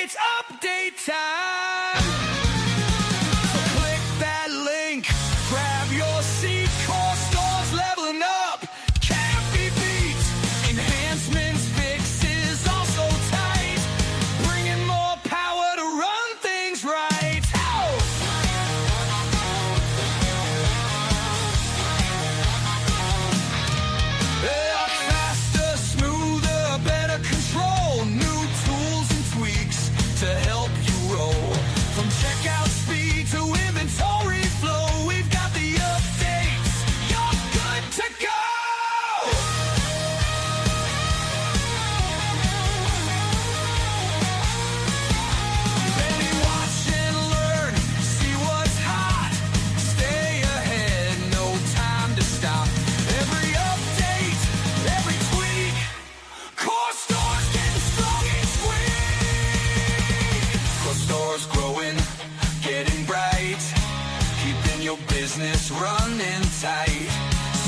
It's update time. So click that link, grab your seat. coreSTORE's leveling up, can't be beat. Enhancements, fixes, also tight, bringing more power to run things right. Oh! Yeah, faster, smoother, better control, new tools and tweaks to help you roll. From checkout speed to inventory flow, we've got the updates. You're good to go. Ready, watch and learn, see what's hot. Stay ahead, no time to stop. Every update, every tweak, coreSTORE's getting strong each week. coreSTORE's growing, getting bright, keeping your business running tight.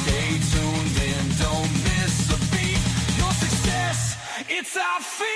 Stay tuned in, don't miss a beat. Your success, it's our feet.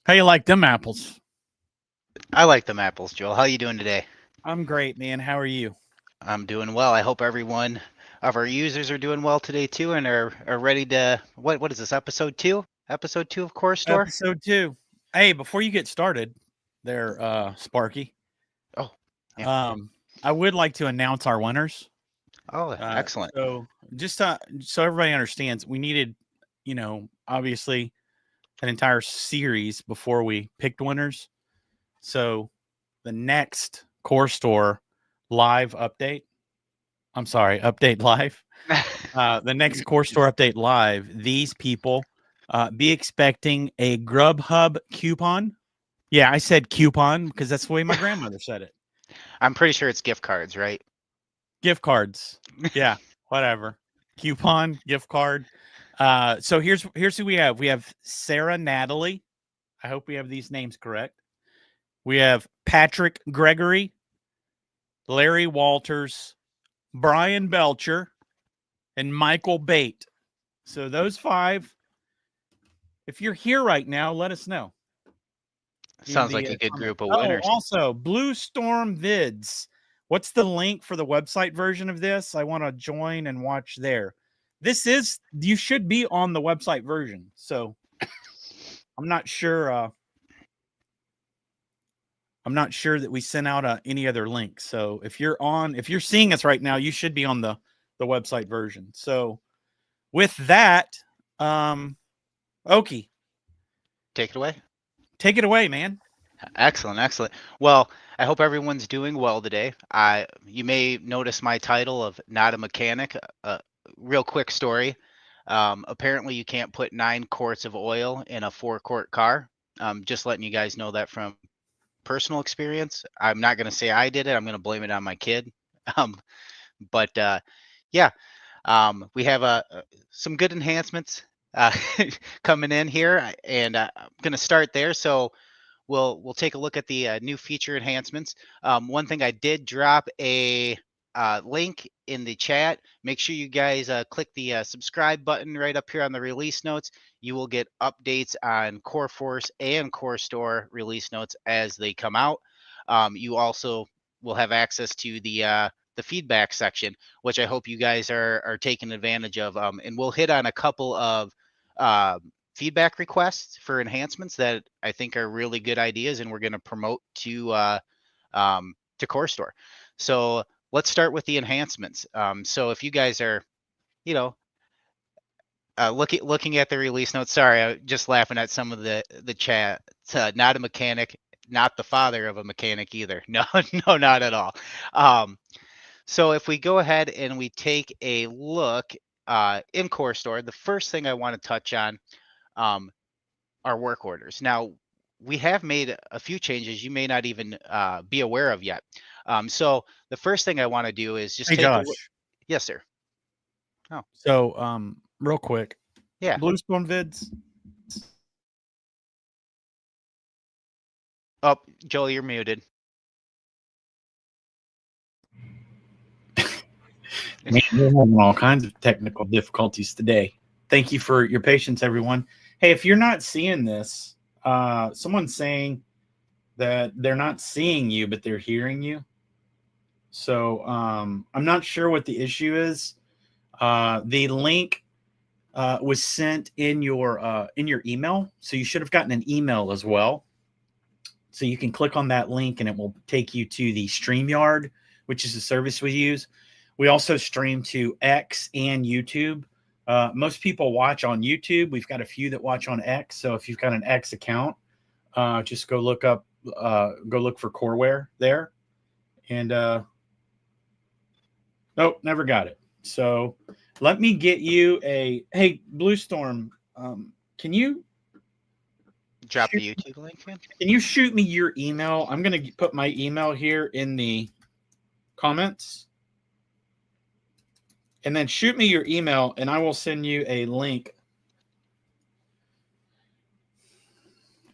How you like them apples? I like them apples, Joel. How you doing today? I'm great, man. How are you? I'm doing well. I hope everyone of our users are doing well today too, and are ready to what is this, episode 2? Episode 2 of coreSTORE? Episode 2. Hey, before you get started there, Sparky. Oh, yeah. I would like to announce our winners. Oh, excellent. So just so everybody understands, we needed, obviously an entire series before we picked winners. So the next coreSTORE live update, update live. The next coreSTORE update live, these people be expecting a Grubhub coupon. Yeah, I said coupon because that's the way my grandmother said it. I'm pretty sure it's gift cards, right? Gift cards. Yeah, whatever. Coupon, gift card. So here's who we have. We have Sarah Natalie. I hope we have these names correct. We have Patrick Gregory, Larry Walters, Brian Belcher, and Michael Bate. So those 5, if you're here right now, let us know. Sounds like a good group of winners. Also, Blue Storm Vids. What's the link for the website version of this? I want to join and watch there. You should be on the website version. So I'm not sure. I'm not sure that we sent out any other link. So if you're seeing us right now, you should be on the website version. So with that, Okie, take it away. Take it away, man. Excellent. Well, I hope everyone's doing well today. You may notice my title of Not a Mechanic. Real quick story. Apparently you can't put 9 quarts of oil in a 4-quart car. Just letting you guys know that from personal experience. I'm not going to say I did it. I'm going to blame it on my kid. Yeah, we have some good enhancements coming in here, and I'm going to start there. So we'll take a look at the new feature enhancements. One thing, I did drop a link in the chat. Make sure you guys click the subscribe button right up here on the release notes. You will get updates on CoreForce and coreSTORE release notes as they come out. You also will have access to the feedback section, which I hope you guys are taking advantage of. And we'll hit on a couple of feedback requests for enhancements that I think are really good ideas, and we're going to promote to coreSTORE. So let's start with the enhancements. So if you guys are, you know, looking at the release notes. Sorry, I'm just laughing at some of the chat. Not a mechanic, not the father of a mechanic either. No, no, not at all. So if we go ahead and we take a look in coreSTORE, the first thing I want to touch on are work orders. Now, we have made a few changes you may not even be aware of yet. So the first thing I want to do is just Hey, take a look. Josh. Yes, sir. Oh, So, real quick, yeah. Bluestorm vids. Oh, Joel, you're muted. Man, we're having all kinds of technical difficulties today. Thank you for your patience, everyone. Hey, if you're not seeing this, someone's saying that they're not seeing you, but they're hearing you. So I'm not sure what the issue is. The link was sent in your email, so you should have gotten an email as well. So you can click on that link, and it will take you to the StreamYard, which is the service we use. We also stream to X and YouTube. Most people watch on YouTube. We've got a few that watch on X. So if you've got an X account, just go look for Coreware there. And nope, never got it. So let me get you hey, Bluestorm, can you Drop the YouTube link, man. can you shoot me your email? I'm going to put my email here in the comments. And then shoot me your email, and I will send you a link.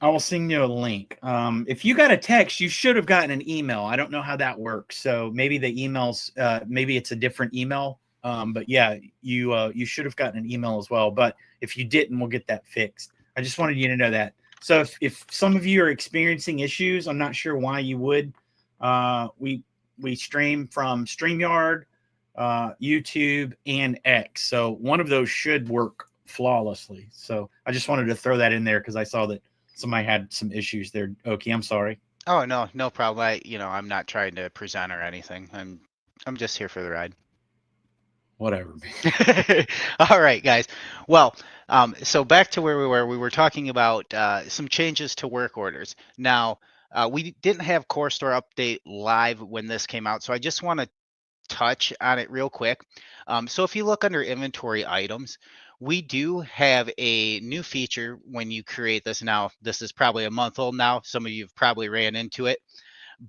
If you got a text, you should have gotten an email. I don't know how that works. So maybe the emails, maybe it's a different email. But yeah, you should have gotten an email as well. But if you didn't, we'll get that fixed. I just wanted you to know that. So if some of you are experiencing issues, I'm not sure why you would. We stream from StreamYard, YouTube, and X. So one of those should work flawlessly. So I just wanted to throw that in there because I saw that somebody had some issues there. Okay, I'm sorry. Oh no, no problem. I'm not trying to present or anything. I'm just here for the ride. Whatever. All right, guys. Well, so back to where we were. We were talking about some changes to work orders. Now, we didn't have coreSTORE update live when this came out, so I just want to touch on it real quick. So if you look under inventory items, we do have a new feature when you create this. Now, this is probably a month old now. Some of you have probably ran into it.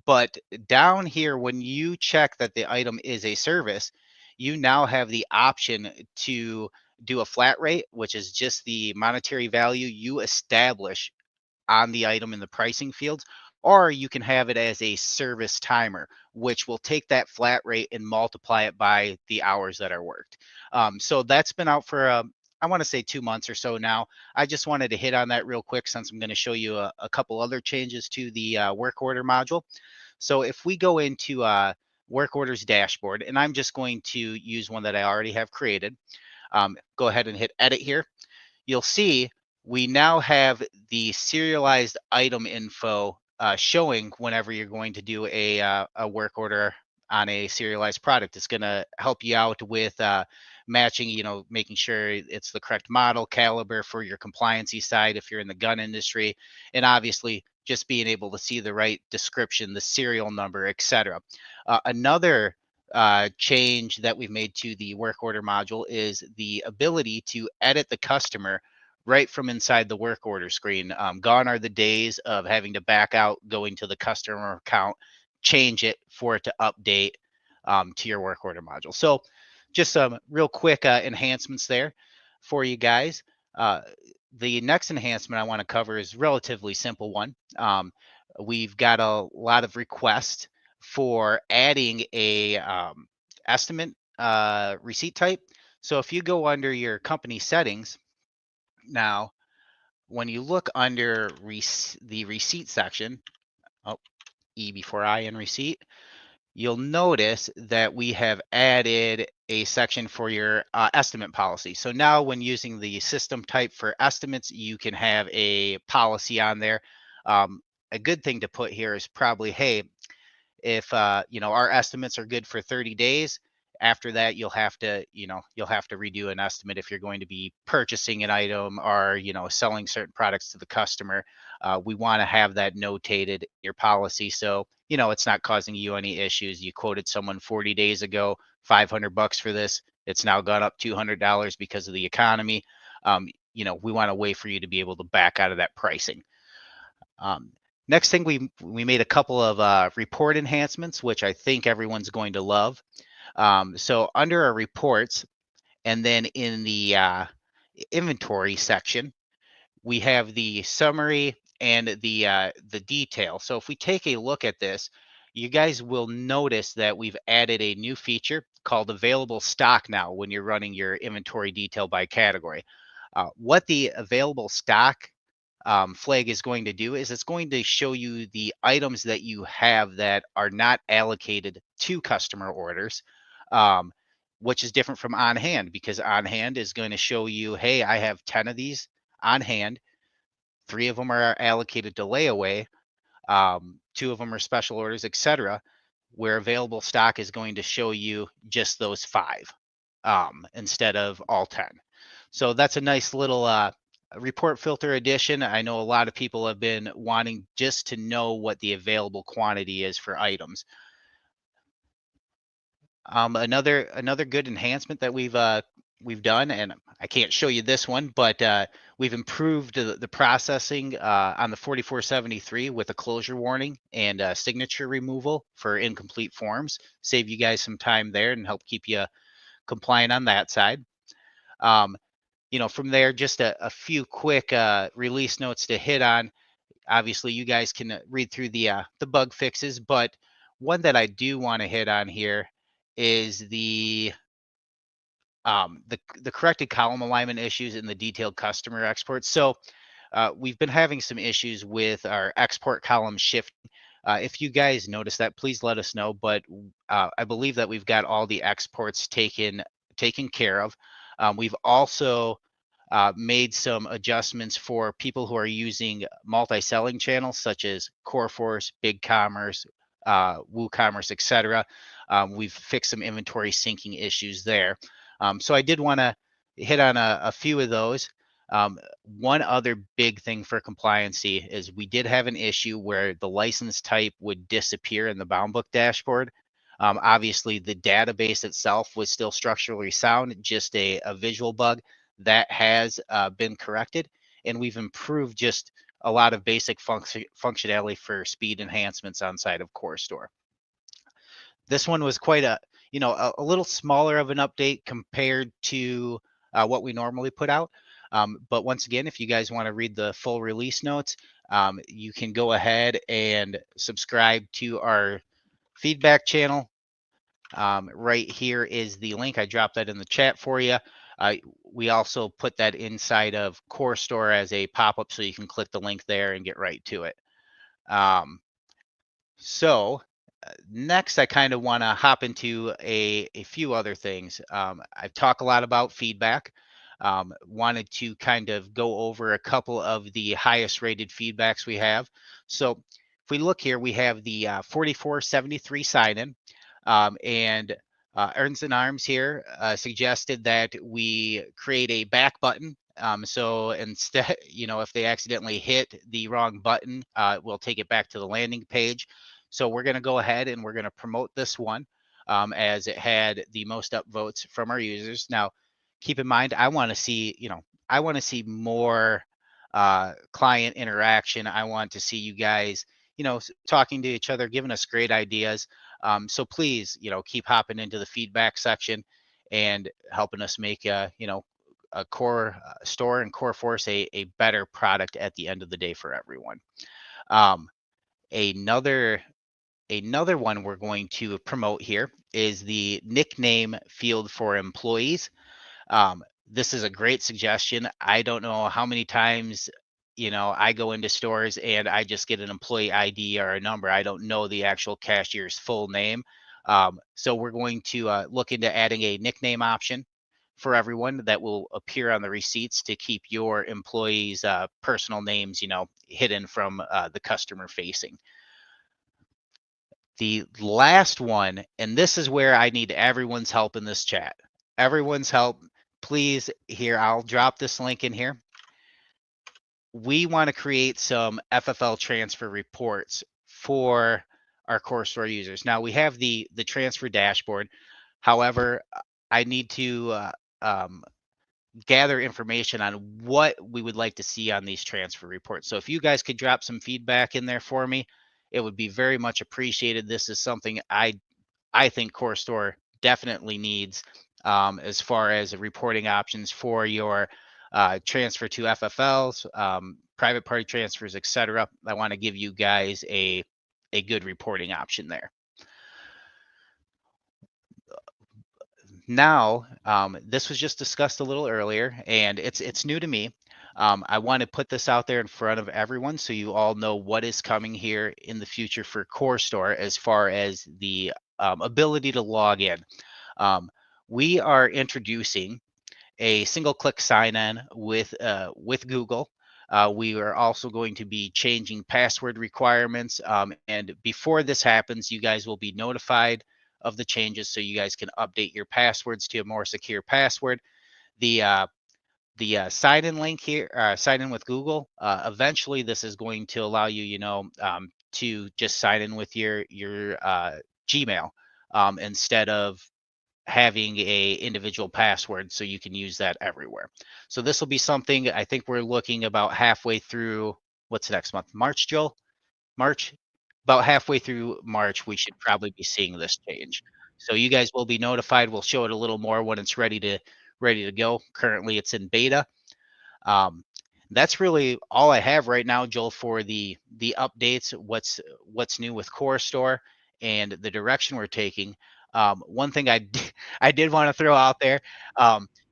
But down here, when you check that the item is a service, you now have the option to do a flat rate, which is just the monetary value you establish on the item in the pricing fields, or you can have it as a service timer, which will take that flat rate and multiply it by the hours that are worked. So that's been out for, I want to say 2 months or so now. I just wanted to hit on that real quick since I'm going to show you a couple other changes to the work order module. So if we go into work orders dashboard, and I'm just going to use one that I already have created, go ahead and hit edit here. You'll see we now have the serialized item info showing whenever you're going to do a work order on a serialized product. It's going to help you out with matching, making sure it's the correct model, caliber for your compliancy side if you're in the gun industry, and obviously just being able to see the right description, the serial number, etc. Another change that we've made to the work order module is the ability to edit the customer right from inside the work order screen. Gone are the days of having to back out, going to the customer account, change it for it to update to your work order module. So just some real quick enhancements there for you guys. The next enhancement I want to cover is relatively simple one. We've got a lot of requests for adding a estimate receipt type. So if you go under your company settings, now, when you look under the receipt section, oh, E before I in receipt, you'll notice that we have added a section for your estimate policy. So now when using the system type for estimates, you can have a policy on there. A good thing to put here is probably, hey, if our estimates are good for 30 days. After that, you'll have to redo an estimate if you're going to be purchasing an item or selling certain products to the customer. We want to have that notated in your policy, so it's not causing you any issues. You quoted someone 40 days ago $500 for this. It's now gone up $200 because of the economy. We want a way for you to be able to back out of that pricing. Next thing, we made a couple of report enhancements, which I think everyone's going to love. So under our reports, and then in the inventory section, we have the summary and the detail. So if we take a look at this, you guys will notice that we've added a new feature called available stock now when you're running your inventory detail by category. What the available stock flag is going to do is it's going to show you the items that you have that are not allocated to customer orders, um, which is different from on hand, because on hand is going to show you, hey, I have 10 of these on hand. 3 of them are allocated to layaway. 2 of them are special orders, etc. Where available stock is going to show you just those 5 instead of all 10. So that's a nice little report filter addition. I know a lot of people have been wanting just to know what the available quantity is for items. Another good enhancement that we've done, and I can't show you this one, but we've improved the processing on the 4473 with a closure warning and signature removal for incomplete forms. Save you guys some time there and help keep you compliant on that side. From there, just a few quick release notes to hit on. Obviously, you guys can read through the bug fixes, but one that I do want to hit on here is the corrected column alignment issues in the detailed customer exports. So we've been having some issues with our export column shift. If you guys notice that, please let us know. But I believe that we've got all the exports taken care of. We've also made some adjustments for people who are using multi-selling channels such as CoreForce, BigCommerce, WooCommerce, etc. We've fixed some inventory syncing issues there. So I did want to hit on a few of those. One other big thing for compliancy is we did have an issue where the license type would disappear in the bound book dashboard. Obviously, the database itself was still structurally sound, just a visual bug that has been corrected, and we've improved just a lot of basic functionality for speed enhancements on side of coreSTORE. This one was quite a little smaller of an update compared to what we normally put out. But once again, if you guys want to read the full release notes, you can go ahead and subscribe to our feedback channel. Right here is the link. I dropped that in the chat for you. We also put that inside of coreSTORE as a pop-up, so you can click the link there and get right to it. So next, I kind of want to hop into a few other things. I've talked a lot about feedback. Wanted to kind of go over a couple of the highest rated feedbacks we have. So if we look here, we have the 4473 sign-in, and Earns and Arms here suggested that we create a back button. So instead, if they accidentally hit the wrong button, we'll take it back to the landing page. So we're going to go ahead and we're going to promote this one as it had the most upvotes from our users. Now, keep in mind, I want to see, more client interaction. I want to see you guys, talking to each other, giving us great ideas. So please, keep hopping into the feedback section and helping us make a coreSTORE and CoreForce a better product at the end of the day for everyone. Another one we're going to promote here is the nickname field for employees. This is a great suggestion. I don't know how many times, I go into stores and I just get an employee ID or a number. I don't know the actual cashier's full name. So we're going to look into adding a nickname option for everyone that will appear on the receipts to keep your employees' personal names, hidden from the customer facing. The last one, and this is where I need everyone's help in this chat. Everyone's help, please. Here, I'll drop this link in here. We want to create some FFL transfer reports for our coreSTORE users. Now we have the transfer dashboard. However, I need to gather information on what we would like to see on these transfer reports. So if you guys could drop some feedback in there for me, it would be very much appreciated. This is something I think coreSTORE definitely needs as far as reporting options for your transfer to FFLs, private party transfers, etc. I want to give you guys a good reporting option there. Now, this was just discussed a little earlier, and it's new to me. I want to put this out there in front of everyone so you all know what is coming here in the future for coreSTORE as far as the ability to log in. We are introducing a single-click sign-in with Google. We are also going to be changing password requirements, and before this happens, you guys will be notified of the changes so you guys can update your passwords to a more secure password. The sign-in link here, sign in with Google. Eventually, this is going to allow you, to just sign in with your Gmail instead of having a individual password, so you can use that everywhere. So this will be something I think we're looking about halfway through. What's next month? March, Joel? March? About halfway through March, we should probably be seeing this change. So you guys will be notified. We'll show it a little more when it's ready to go. Currently, it's in beta. That's really all I have right now, Joel, for the updates. What's new with coreSTORE and the direction we're taking. One thing I did want to throw out there.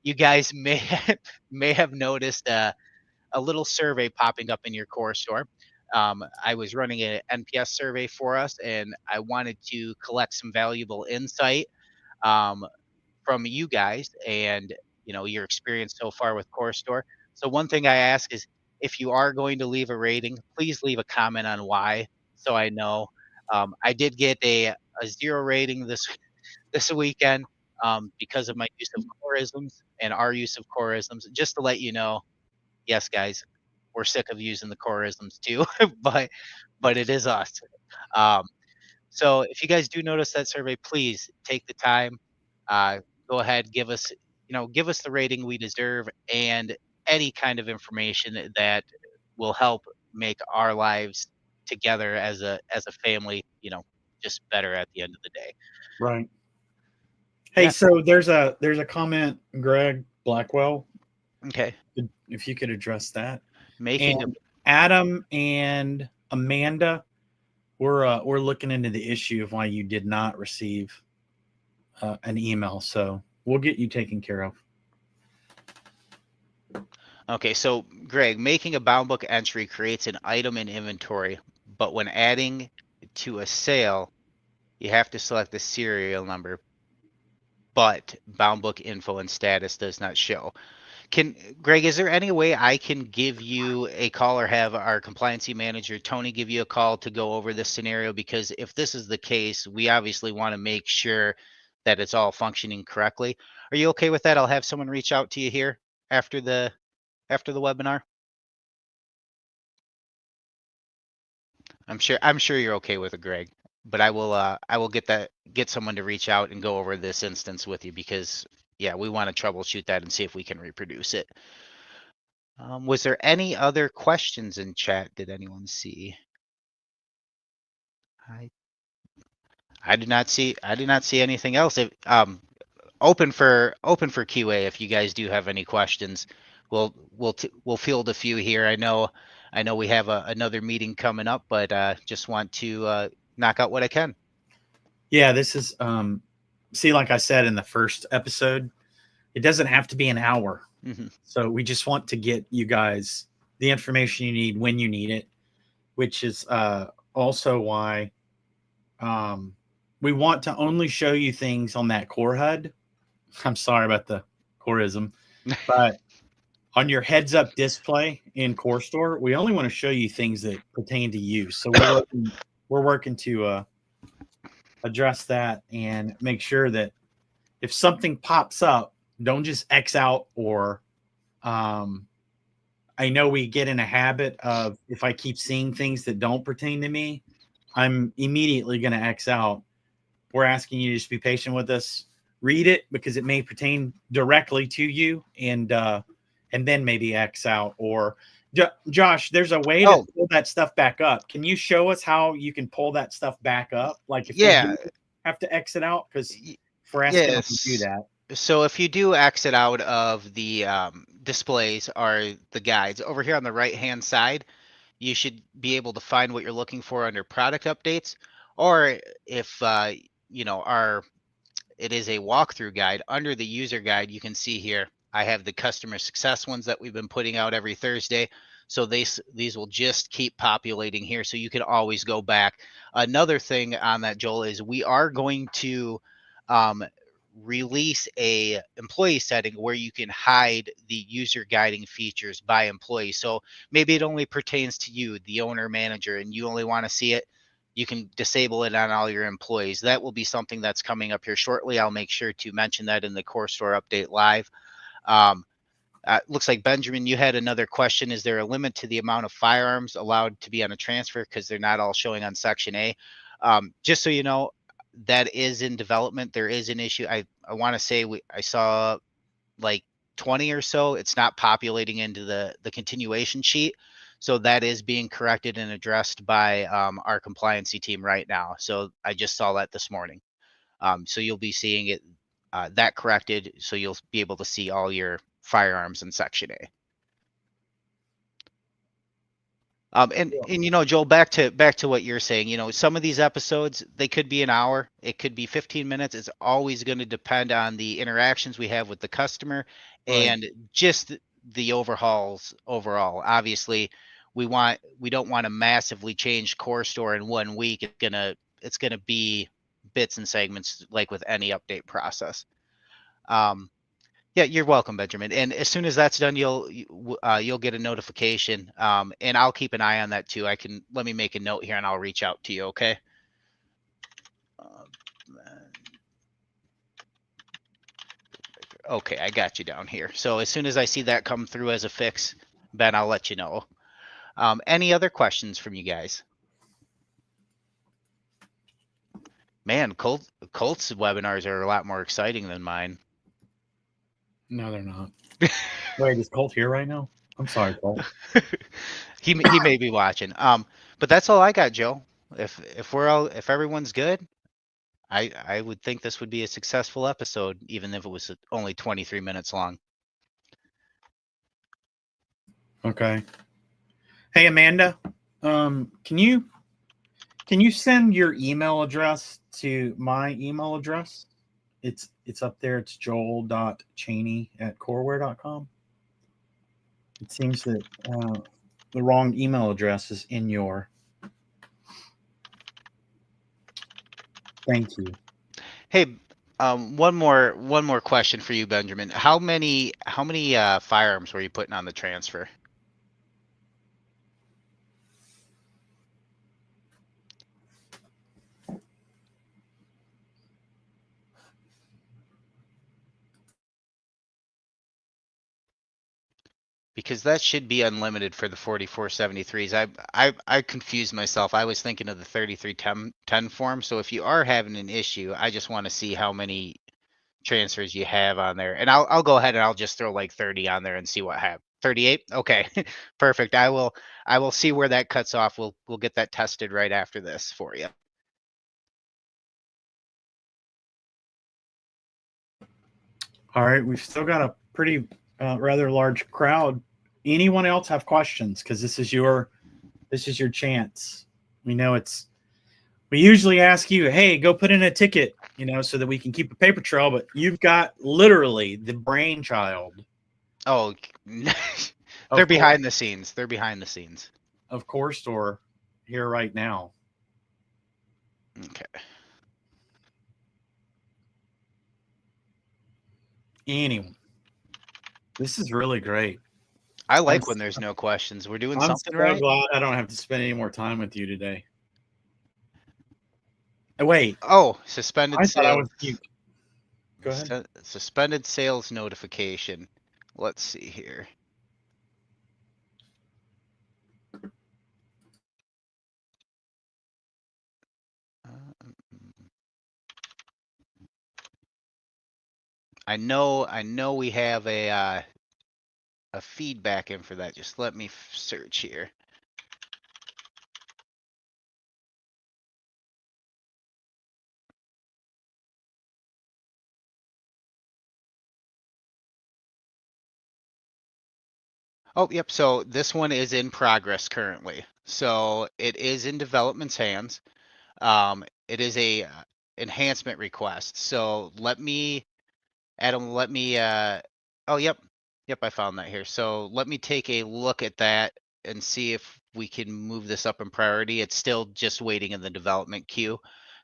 You guys may have noticed a little survey popping up in your coreSTORE. I was running an NPS survey for us, and I wanted to collect some valuable insight from you guys and your experience so far with coreSTORE. So one thing I ask is, if you are going to leave a rating, please leave a comment on why, so I know. I did get a 0 rating this weekend because of my use of coreisms and our use of coreisms. Just to let you know, yes, guys, we're sick of using the coreisms too, but it is us. Um, so if you guys do notice that survey, please take the time, uh, go ahead, give us the rating we deserve, and any kind of information that will help make our lives together as a family, just better at the end of the day. Right. Hey, Yeah. so there's a comment, Greg Blackwell. Okay. If you could address that. Making And Adam and Amanda, we're looking into the issue of why you did not receive an email. So we'll get you taken care of. Okay, so Greg, making a bound book entry creates an item in inventory, but when adding to a sale, you have to select the serial number, but bound book info and status does not show. Greg, is there any way I can give you a call or have our compliancy manager, Tony, give you a call to go over this scenario? Because if this is the case, we obviously want to make sure that it's all functioning correctly. Are you okay with that? I'll have someone reach out to you here after the webinar. I'm sure you're okay with it, Greg. But I will get someone to reach out and go over this instance with you, because yeah, we want to troubleshoot that and see if we can reproduce it. Was there any other questions in chat? Did anyone see? I did not see anything else. If open for QA if you guys do have any questions. We'll field a few here. I know we have another meeting coming up, but just want to knock out what I can. Yeah, this is see, like I said in the first episode, it doesn't have to be an hour. Mm-hmm. So we just want to get you guys the information you need when you need it, which is also why we want to only show you things on that core HUD. I'm sorry about the coreism, but on your heads up display in coreSTORE, we only want to show you things that pertain to you. So we're working to address that and make sure that if something pops up, don't just X out or I know we get in a habit of if I keep seeing things that don't pertain to me, I'm immediately going to X out. We're asking you to just be patient with us. Read it because it may pertain directly to you, and then maybe X out. Or Josh, there's a way to pull that stuff back up. Can you show us how you can pull that stuff back up? Like if we do have to exit out, because if we're asking them to do that. So if you do exit out of the displays or the guides, over here on the right-hand side, you should be able to find what you're looking for under product updates. Or if, it is a walkthrough guide, under the user guide, you can see here, I have the customer success ones that we've been putting out every Thursday. So these will just keep populating here. So you can always go back. Another thing on that, Joel, is we are going to release a employee setting where you can hide the user guiding features by employee. So maybe it only pertains to you, the owner manager, and you only want to see it. You can disable it on all your employees. That will be something that's coming up here shortly. I'll make sure to mention that in the coreSTORE update live. Looks like Benjamin, you had another question. Is there a limit to the amount of firearms allowed to be on a transfer because they're not all showing on Section A? Just so you know, that is in development. There is an issue. I want to say I saw like 20 or so. It's not populating into the continuation sheet. So that is being corrected and addressed by our compliancy team right now. So I just saw that this morning. So you'll be seeing it that corrected. So you'll be able to see all your firearms in Section A. And Joel, back to what you're saying, some of these episodes, they could be an hour, it could be 15 minutes. It's always going to depend on the interactions we have with the customer and just the overhauls overall. Obviously, we don't want to massively change coreSTORE in 1 week. It's gonna be bits and segments like with any update process. Yeah, you're welcome, Benjamin. And as soon as that's done, you'll get a notification. And I'll keep an eye on that too. Let me make a note here and I'll reach out to you. Okay. Okay, I got you down here. So as soon as I see that come through as a fix, Ben, I'll let you know. Any other questions from you guys? Man, Colt's webinars are a lot more exciting than mine. No, they're not. Wait, is Colt here right now? I'm sorry, Colt. he may be watching. But that's all I got, Joe. If everyone's good, I would think this would be a successful episode, even if it was only 23 minutes long. Okay. Hey, Amanda, can you send your email address to my email address? It's up there. It's joel.chaney@coreware.com. It seems that the wrong email address is in your. Thank you. Hey, one more question for you, Benjamin. How many firearms were you putting on the transfer? Because that should be unlimited for the 4473s. I confused myself. I was thinking of the 3310 form. So if you are having an issue, I just want to see how many transfers you have on there. And I'll go ahead and I'll just throw like 30 on there and see what happens. 38? Okay. Perfect. I will see where that cuts off. We'll get that tested right after this for you. All right, we've still got a pretty rather large crowd. Anyone else have questions? Because this is your chance. We know we usually ask you, hey, go put in a ticket, so that we can keep a paper trail, but you've got literally the brainchild. Oh, they're behind the scenes. They're behind the scenes. Of coreSTORE here right now. Okay. Anyway, this is really great. I like when there's no questions. We're doing something right. I'm so glad I don't have to spend any more time with you today. Wait, Oh, suspended I thought I sales. was mute. Go ahead. Suspended sales notification. Let's see here. I know we have a feedback in for that. Just let me search here. Oh, yep. So this one is in progress currently. So it is in development's hands. It is a enhancement request. So let me, Adam, let me, oh, yep. Yep, I found that here. So let me take a look at that and see if we can move this up in priority. It's still just waiting in the development queue.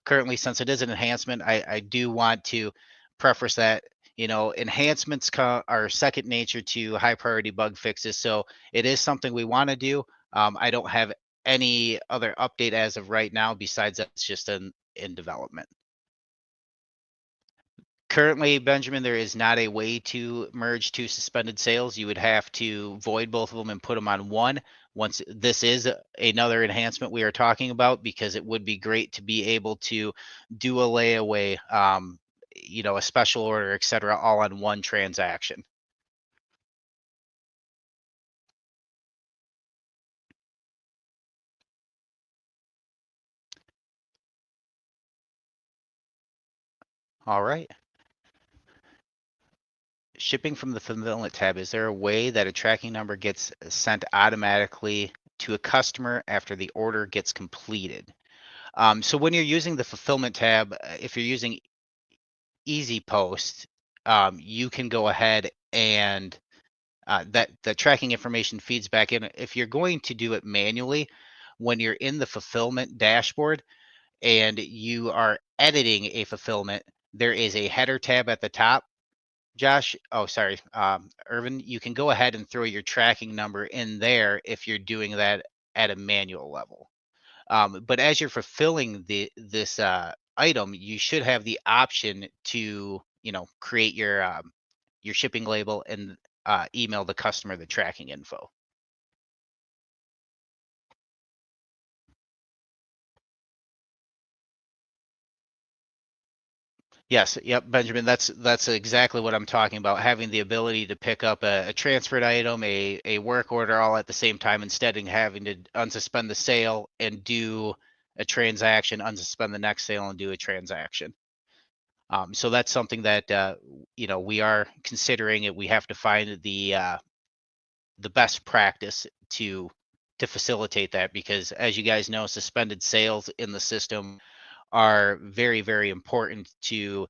Currently, since it is an enhancement, I do want to preface that, enhancements are second nature to high priority bug fixes. So it is something we want to do. I don't have any other update as of right now besides that it's just in development. Currently, Benjamin, there is not a way to merge two suspended sales. You would have to void both of them and put them on one. Once this is another enhancement we are talking about, because it would be great to be able to do a layaway, a special order, etc., all on one transaction. All right. Shipping from the fulfillment tab, is there a way that a tracking number gets sent automatically to a customer after the order gets completed? So when you're using the fulfillment tab, if you're using Easy Post, you can go ahead and that the tracking information feeds back in. If you're going to do it manually, when you're in the fulfillment dashboard and you are editing a fulfillment, there is a header tab at the top. Josh, oh, sorry, Irvin, you can go ahead and throw your tracking number in there if you're doing that at a manual level. But as you're fulfilling this item, you should have the option to, create your shipping label and email the customer the tracking info. Yes, yep, Benjamin, that's exactly what I'm talking about. Having the ability to pick up a transferred item, a work order all at the same time, instead of having to unsuspend the sale and do a transaction, unsuspend the next sale and do a transaction. So that's something that we are considering it. We have to find the best practice to facilitate that, because as you guys know, suspended sales in the system are very, very important to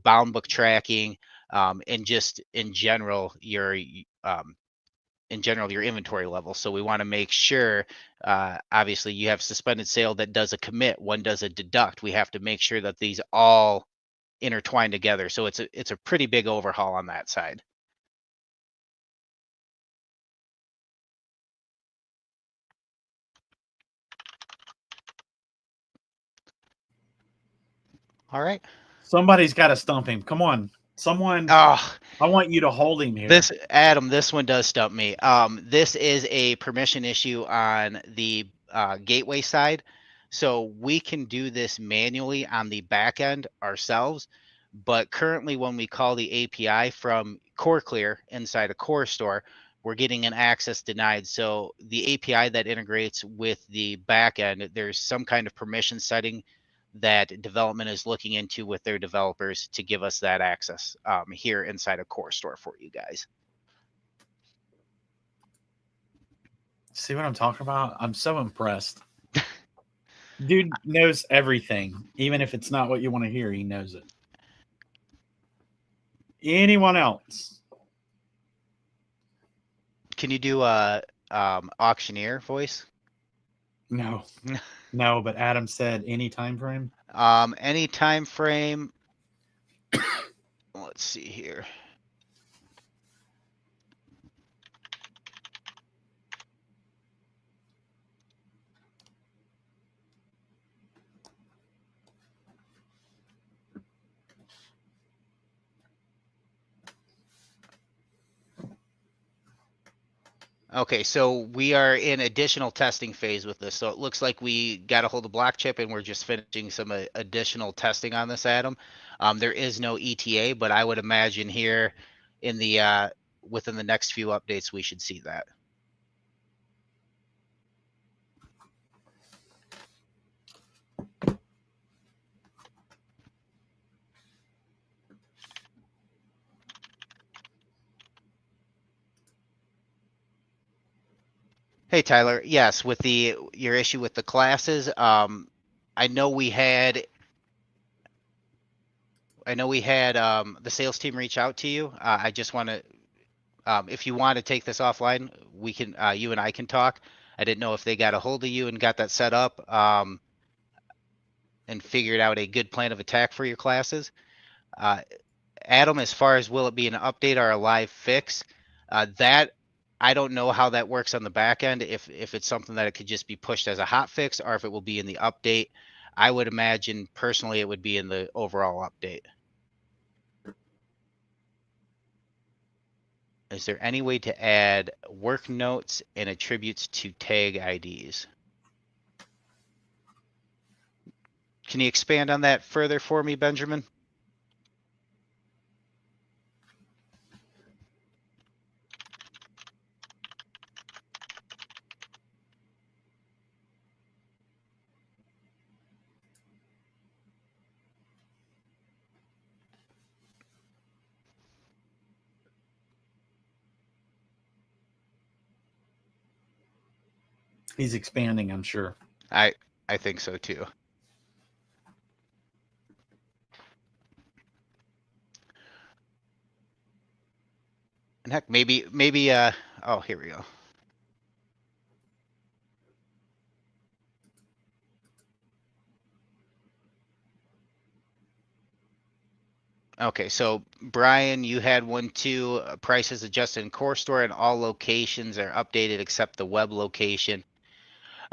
bound book tracking, and just in general your inventory level. So we want to make sure, obviously you have suspended sale that does a commit, one does a deduct. We have to make sure that these all intertwined together. So it's a pretty big overhaul on that side. All right. Somebody's got to stump him. Come on, someone. Oh, I want you to hold him here. this one does stump me. This is a permission issue on the gateway side. So we can do this manually on the back end ourselves, but currently when we call the API from CoreClear inside a coreSTORE, we're getting an access denied. So the API that integrates with the back end, there's some kind of permission setting that development is looking into with their developers to give us that access here inside a coreSTORE for you guys. See what I'm talking about? I'm so impressed. Dude knows everything, even if it's not what you want to hear. He knows it. Anyone else? Can you do a auctioneer voice? No, no. But Adam said any time frame. Any time frame. Let's see here. Okay, so we are in additional testing phase with this. So it looks like we got a hold of Block Chip and we're just finishing some additional testing on this, Adam. There is no ETA, but I would imagine here in the within the next few updates, we should see that. Hey Tyler, yes, with your issue with the classes, I know we had the sales team reach out to you. I just want to, if you want to take this offline, we can, you and I can talk. I didn't know if they got a hold of you and got that set up, and figured out a good plan of attack for your classes. Uh, Adam, as far as will it be an update or a live fix, that I don't know how that works on the back end. If it's something that it could just be pushed as a hot fix, or if it will be in the update. I would imagine personally it would be in the overall update. Is there any way to add work notes and attributes to tag IDs? Can you expand on that further for me, Benjamin? He's expanding, I'm sure. I think so too. And heck, maybe oh, here we go. Okay, so Brian, you had one too. Prices adjusted in coreSTORE and all locations are updated except the web location.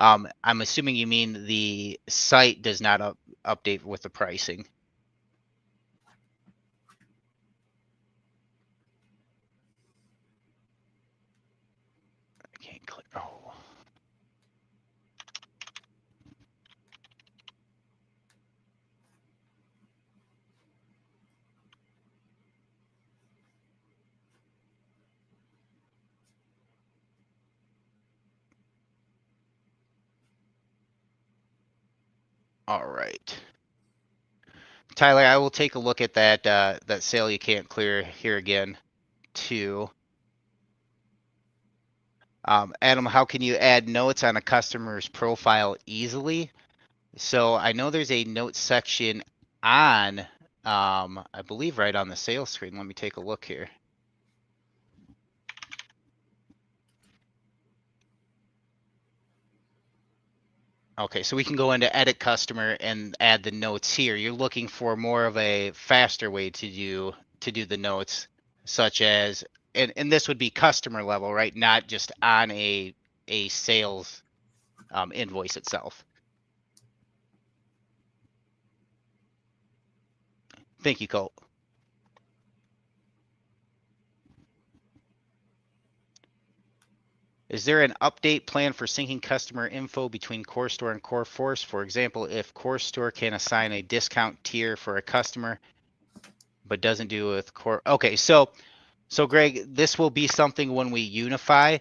I'm assuming you mean the site does not update with the pricing. I can't click. Oh. All right. Tyler, I will take a look at that sale you can't clear here again too. Adam, how can you add notes on a customer's profile easily? So I know there's a notes section on, I believe right on the sales screen. Let me take a look here. Okay, so we can go into edit customer and add the notes here. You're looking for more of a faster way to do the notes, such as, and this would be customer level, right? Not just on a sales invoice itself. Thank you, Colt. Is there an update plan for syncing customer info between coreSTORE and coreForce? For example, if coreSTORE can assign a discount tier for a customer, but doesn't do with core. Okay, so Greg, this will be something when we unify.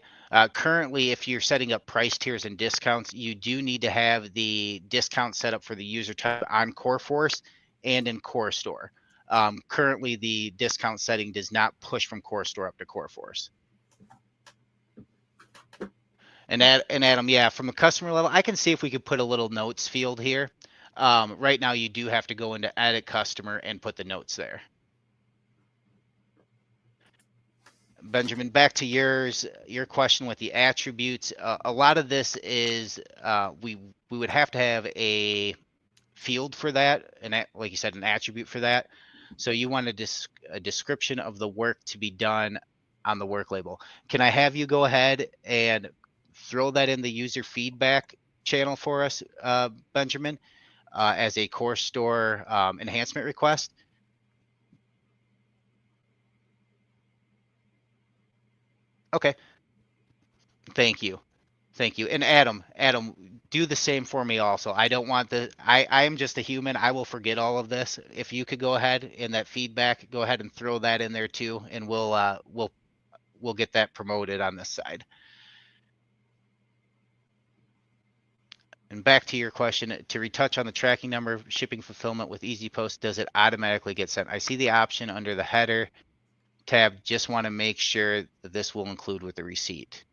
Currently, if you're setting up price tiers and discounts, you do need to have the discount set up for the user type on coreForce and in coreSTORE. Currently, the discount setting does not push from coreSTORE up to coreForce. And Adam, yeah, from a customer level, I can see if we could put a little notes field here. Right now, you do have to go into edit customer and put the notes there. Benjamin, back to your question with the attributes. A lot of this is we would have to have a field for that, and like you said, an attribute for that. So you want a description of the work to be done on the work label. Can I have you go ahead and throw that in the user feedback channel for us, Benjamin, as a coreSTORE enhancement request? Okay. Thank you. Thank you. And Adam, do the same for me also. I don't want I am just a human. I will forget all of this. If you could go ahead in that feedback, go ahead and throw that in there too, and we'll get that promoted on this side. And back to your question, to retouch on the tracking number, shipping fulfillment with Easy Post, does it automatically get sent? I see the option under the header tab. Just want to make sure that this will include with the receipt.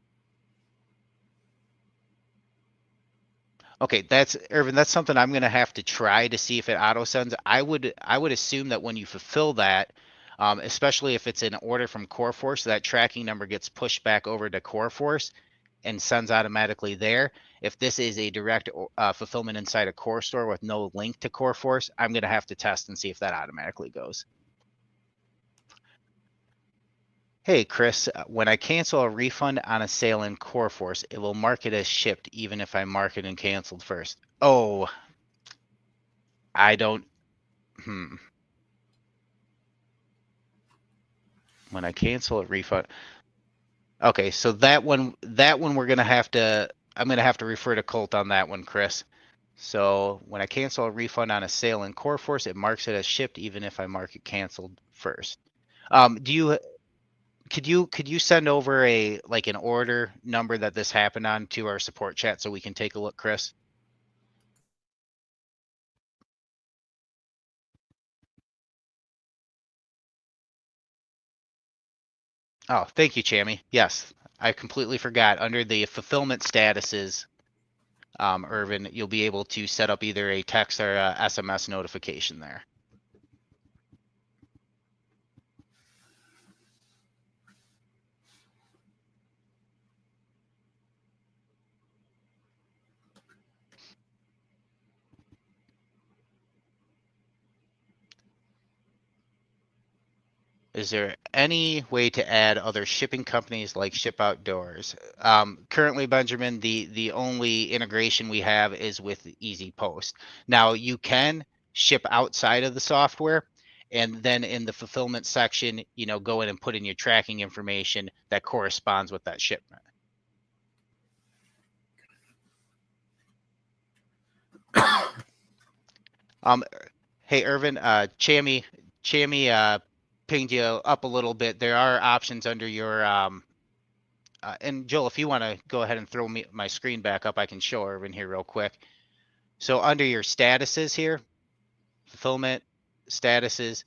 Okay, that's Irvin. That's something I'm gonna have to try to see if it auto sends. I would assume that when you fulfill that, especially if it's an order from coreFORCE, that tracking number gets pushed back over to coreFORCE and sends automatically there. If this is a direct fulfillment inside a coreSTORE with no link to coreFORCE, I'm gonna have to test and see if that automatically goes. Hey, Chris, when I cancel a refund on a sale in coreFORCE, it will mark it as shipped even if I mark it and canceled first. Oh, I don't, when I cancel a refund. Okay, so that one we're gonna have to, I'm gonna have to refer to Colt on that one, Chris. So when I cancel a refund on a sale in coreFORCE, it marks it as shipped even if I mark it canceled first. Could you send over like an order number that this happened on to our support chat so we can take a look, Chris? Oh, thank you, Chammy. Yes, I completely forgot. Under the fulfillment statuses, Irvin, you'll be able to set up either a text or a SMS notification there. Is there any way to add other shipping companies like Ship Outdoors? Currently, Benjamin, the only integration we have is with Easy Post. Now, you can ship outside of the software, and then in the fulfillment section, go in and put in your tracking information that corresponds with that shipment. Hey, Irvin, Chammy pinged you up a little bit. There are options under your and Joel, if you want to go ahead and throw my screen back up, I can show Irvin here real quick. So under your statuses here, fulfillment statuses,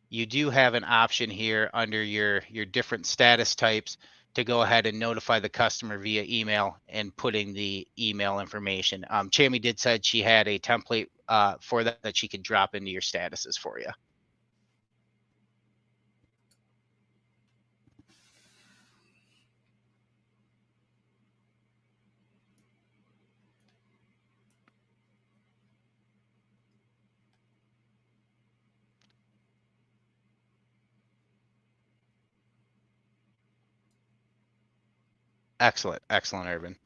you do have an option here under your different status types to go ahead and notify the customer via email and putting the email information. Chammy did said she had a template for that she could drop into your statuses for you. Excellent, Irvin.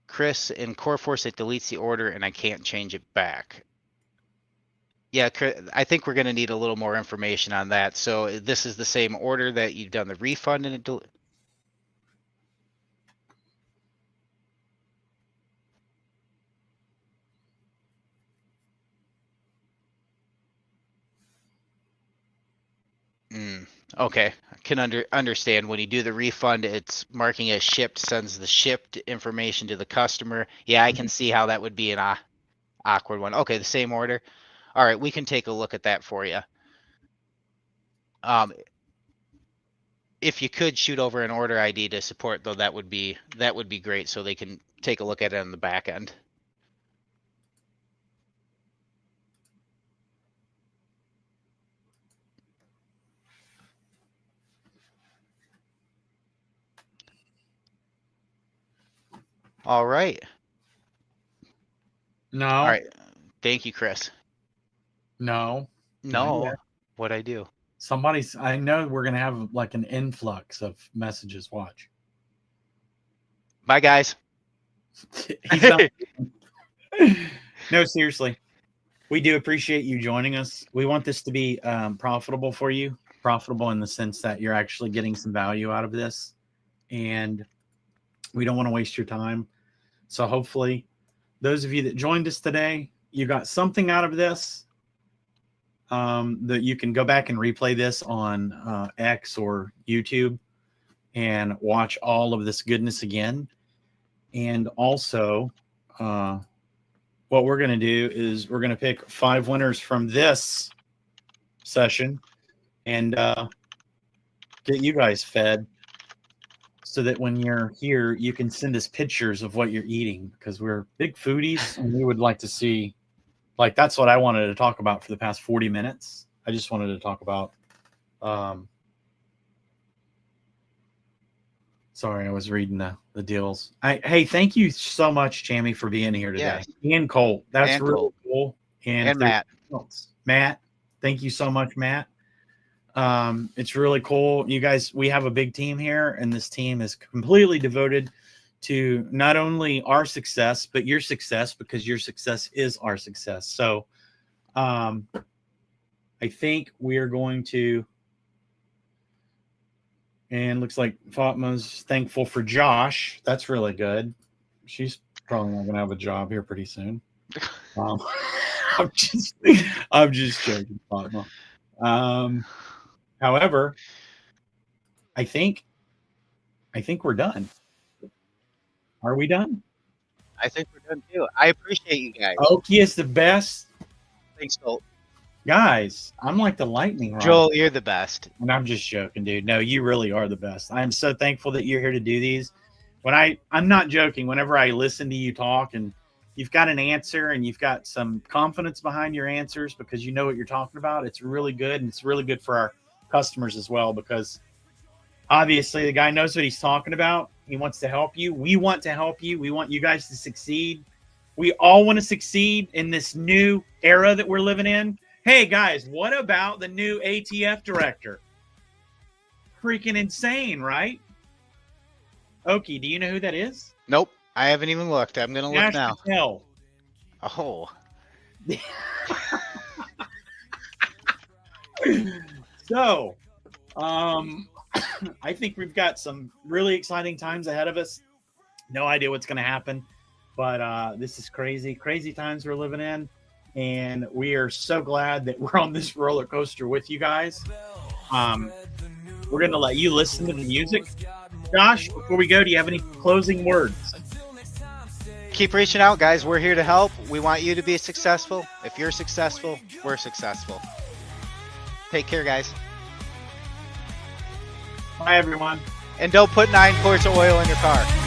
Chris, in coreFORCE, it deletes the order and I can't change it back. Yeah, I think we're going to need a little more information on that. So this is the same order that you've done the refund and it okay, I can understand when you do the refund, it's marking as shipped, sends the shipped information to the customer. Yeah, I can see how that would be an awkward one. Okay, the same order. All right, we can take a look at that for you. If you could shoot over an order ID to support, though, that would be great, so they can take a look at it on the back end. All right. No. All right. Thank you, Chris. No. No. What'd I do? I know we're going to have like an influx of messages. Watch. Bye, guys. He's not. No, seriously. We do appreciate you joining us. We want this to be profitable for you. Profitable in the sense that you're actually getting some value out of this. and we don't want to waste your time. So hopefully those of you that joined us today, you got something out of this, that you can go back and replay this on X or YouTube and watch all of this goodness again. And also, what we're going to do is we're going to pick 5 winners from this session and get you guys fed so that when you're here, you can send us pictures of what you're eating, because we're big foodies and we would like to see, like, that's what I wanted to talk about for the past 40 minutes. I just wanted to talk about, sorry, I was reading the deals. Hey, thank you so much, Jamie, for being here today. Yes. And Colt. That's And really Colt. cool. And Matt. Matt, thank you so much, Matt. It's really cool. You guys, we have a big team here, and this team is completely devoted to not only our success, but your success, because your success is our success. So I think we are going to, and looks like Fatma's thankful for Josh. That's really good. She's probably not going to have a job here pretty soon. I'm just joking, Fatma. However, I think we're done. Are we done? I think we're done too. I appreciate you guys. Okie is the best. Thanks, Colt. Guys, I'm like the lightning rod. Joel, you're the best. And I'm just joking, dude. No, you really are the best. I am so thankful that you're here to do these. When I'm not joking, whenever I listen to you talk and you've got an answer and you've got some confidence behind your answers because you know what you're talking about, it's really good. And it's really good for our customers as well, because obviously the guy knows what he's talking about. He wants to help you. We want to help you. We want you guys to succeed. We all want to succeed in this new era that we're living in. Hey guys, what about the new ATF director? Freaking insane, right? Okie, do you know who that is? Nope. I haven't even looked. I'm going to look now. Patel. Oh. So, I think we've got some really exciting times ahead of us. No idea what's going to happen, but this is crazy times we're living in, and we are so glad that we're on this roller coaster with you guys. We're going to let you listen to the music. Josh, before we go, do you have any closing words? Keep reaching out, guys. We're here to help. We want you to be successful. If you're successful, we're successful. Take care, guys. Bye, everyone. And don't put 9 quarts of oil in your car.